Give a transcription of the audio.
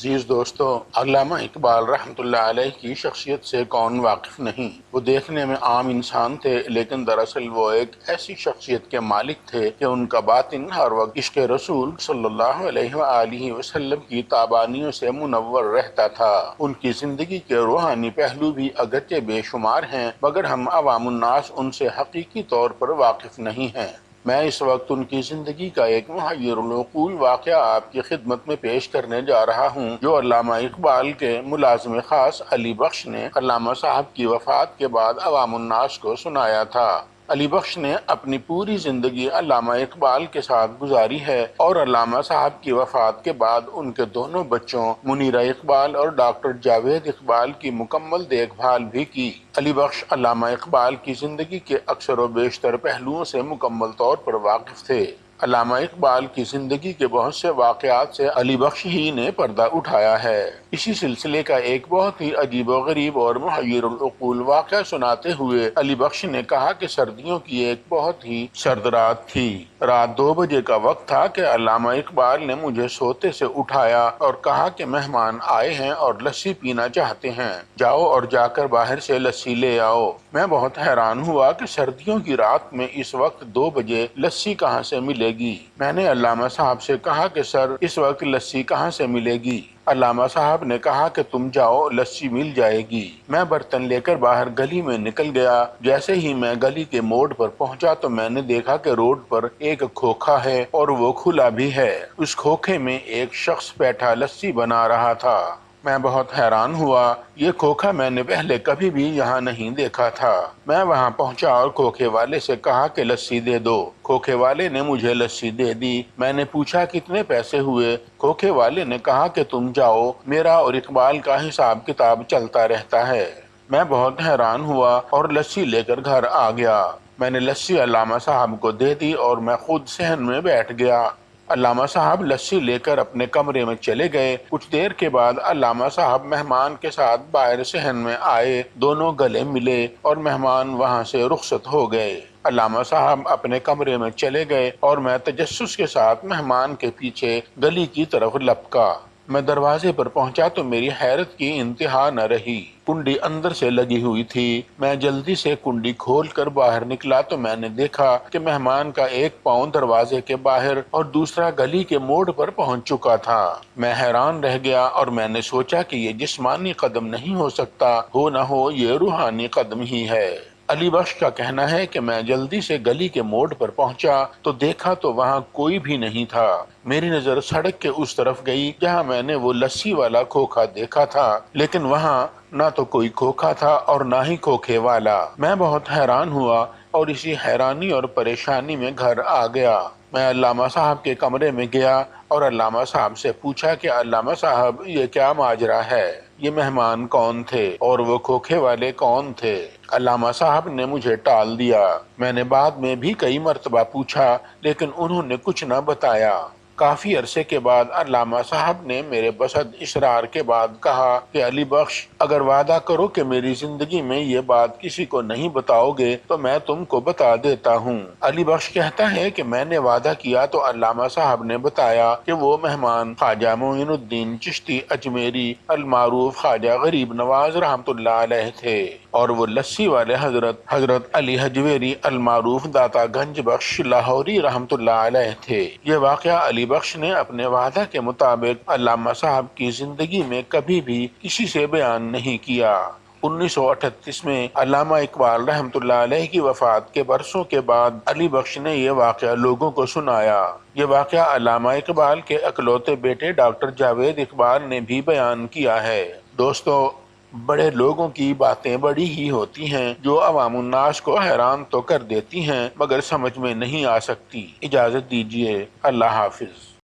عزیز دوستو، علامہ اقبال رحمۃ اللہ علیہ کی شخصیت سے کون واقف نہیں۔ وہ دیکھنے میں عام انسان تھے، لیکن دراصل وہ ایک ایسی شخصیت کے مالک تھے کہ ان کا باطن ہر وقت عشق رسول صلی اللہ علیہ وآلہ وسلم کی تابانیوں سے منور رہتا تھا۔ ان کی زندگی کے روحانی پہلو بھی اگرچہ بے شمار ہیں، مگر ہم عوام الناس ان سے حقیقی طور پر واقف نہیں ہیں۔ میں اس وقت ان کی زندگی کا ایک محیر العقول واقعہ آپ کی خدمت میں پیش کرنے جا رہا ہوں، جو علامہ اقبال کے ملازم خاص علی بخش نے علامہ صاحب کی وفات کے بعد عوام الناس کو سنایا تھا۔ علی بخش نے اپنی پوری زندگی علامہ اقبال کے ساتھ گزاری ہے اور علامہ صاحب کی وفات کے بعد ان کے دونوں بچوں منیرہ اقبال اور ڈاکٹر جاوید اقبال کی مکمل دیکھ بھال بھی کی۔ علی بخش علامہ اقبال کی زندگی کے اکثر و بیشتر پہلوؤں سے مکمل طور پر واقف تھے۔ علامہ اقبال کی زندگی کے بہت سے واقعات سے علی بخش ہی نے پردہ اٹھایا ہے۔ اسی سلسلے کا ایک بہت ہی عجیب و غریب اور محیر العقول واقعہ سناتے ہوئے علی بخش نے کہا کہ سردیوں کی ایک بہت ہی سرد رات تھی۔ رات 2 بجے کا وقت تھا کہ علامہ اقبال نے مجھے سوتے سے اٹھایا اور کہا کہ مہمان آئے ہیں اور لسی پینا چاہتے ہیں، جاؤ اور جا کر باہر سے لسی لے آؤ۔ میں بہت حیران ہوا کہ سردیوں کی رات میں اس وقت 2 بجے لسی کہاں سے ملے گی۔ میں نے علامہ صاحب سے کہا کہ سر، اس وقت لسی کہاں سے ملے گی؟ علامہ صاحب نے کہا کہ تم جاؤ، لسی مل جائے گی۔ میں برتن لے کر باہر گلی میں نکل گیا۔ جیسے ہی میں گلی کے موڑ پر پہنچا تو میں نے دیکھا کہ روڈ پر ایک کھوکھا ہے اور وہ کھلا بھی ہے۔ اس کھوکھے میں ایک شخص بیٹھا لسی بنا رہا تھا۔ میں بہت حیران ہوا، یہ کھوکھا میں نے پہلے کبھی بھی یہاں نہیں دیکھا تھا۔ میں وہاں پہنچا اور کھوکھے والے سے کہا کہ لسی دے دو۔ کھوکھے والے نے مجھے لسی دے دی۔ میں نے پوچھا کتنے پیسے ہوئے؟ کھوکھے والے نے کہا کہ تم جاؤ، میرا اور اقبال کا حساب کتاب چلتا رہتا ہے۔ میں بہت حیران ہوا اور لسی لے کر گھر آ گیا۔ میں نے لسی علامہ صاحب کو دے دی اور میں خود صحن میں بیٹھ گیا۔ علامہ صاحب لسی لے کر اپنے کمرے میں چلے گئے۔ کچھ دیر کے بعد علامہ صاحب مہمان کے ساتھ باہر صحن میں آئے، دونوں گلے ملے اور مہمان وہاں سے رخصت ہو گئے۔ علامہ صاحب اپنے کمرے میں چلے گئے اور میں تجسس کے ساتھ مہمان کے پیچھے گلی کی طرف لپکا۔ میں دروازے پر پہنچا تو میری حیرت کی انتہا نہ رہی۔ کنڈی اندر سے لگی ہوئی تھی۔ میں جلدی سے کنڈی کھول کر باہر نکلا تو میں نے دیکھا کہ مہمان کا ایک پاؤں دروازے کے باہر اور دوسرا گلی کے موڑ پر پہنچ چکا تھا۔ میں حیران رہ گیا اور میں نے سوچا کہ یہ جسمانی قدم نہیں ہو سکتا، ہو نہ ہو یہ روحانی قدم ہی ہے۔ علی بخش کا کہنا ہے کہ میں جلدی سے گلی کے موڑ پر پہنچا تو دیکھا تو وہاں کوئی بھی نہیں تھا۔ میری نظر سڑک کے اس طرف گئی جہاں میں نے وہ لسی والا کھوکھا دیکھا تھا، لیکن وہاں نہ تو کوئی کھوکھا تھا اور نہ ہی کھوکھے والا۔ میں بہت حیران ہوا اور اسی حیرانی اور پریشانی میں گھر آ گیا۔ میں علامہ صاحب کے کمرے میں گیا اور علامہ صاحب سے پوچھا کہ علامہ صاحب، یہ کیا ماجرا ہے؟ یہ مہمان کون تھے اور وہ کھوکھے والے کون تھے؟ علامہ صاحب نے مجھے ٹال دیا۔ میں نے بعد میں بھی کئی مرتبہ پوچھا، لیکن انہوں نے کچھ نہ بتایا۔ کافی عرصے کے بعد علامہ صاحب نے میرے بسط اصرار کے بعد کہا کہ علی بخش، اگر وعدہ کرو کہ میری زندگی میں یہ بات کسی کو نہیں بتاؤ گے تو میں تم کو بتا دیتا ہوں۔ علی بخش کہتا ہے کہ میں نے وعدہ کیا تو علامہ صاحب نے بتایا کہ وہ مہمان خواجہ معین الدین چشتی اجمیری المعروف خواجہ غریب نواز رحمۃ اللہ علیہ تھے اور وہ لسی والے حضرت علی حجویری المعروف داتا گنج بخش لاہوری رحمۃ اللہ علیہ تھے۔ یہ واقعہ علی بخش نے اپنے وعدہ کے مطابق علامہ صاحب کی زندگی میں کبھی بھی کسی سے بیان نہیں کیا۔ 1938 میں علامہ اقبال رحمۃ اللہ علیہ کی وفات کے برسوں کے بعد علی بخش نے یہ واقعہ لوگوں کو سنایا۔ یہ واقعہ علامہ اقبال کے اکلوتے بیٹے ڈاکٹر جاوید اقبال نے بھی بیان کیا ہے۔ دوستو، بڑے لوگوں کی باتیں بڑی ہی ہوتی ہیں جو عوام الناس کو حیران تو کر دیتی ہیں مگر سمجھ میں نہیں آ سکتی۔ اجازت دیجیے، اللہ حافظ۔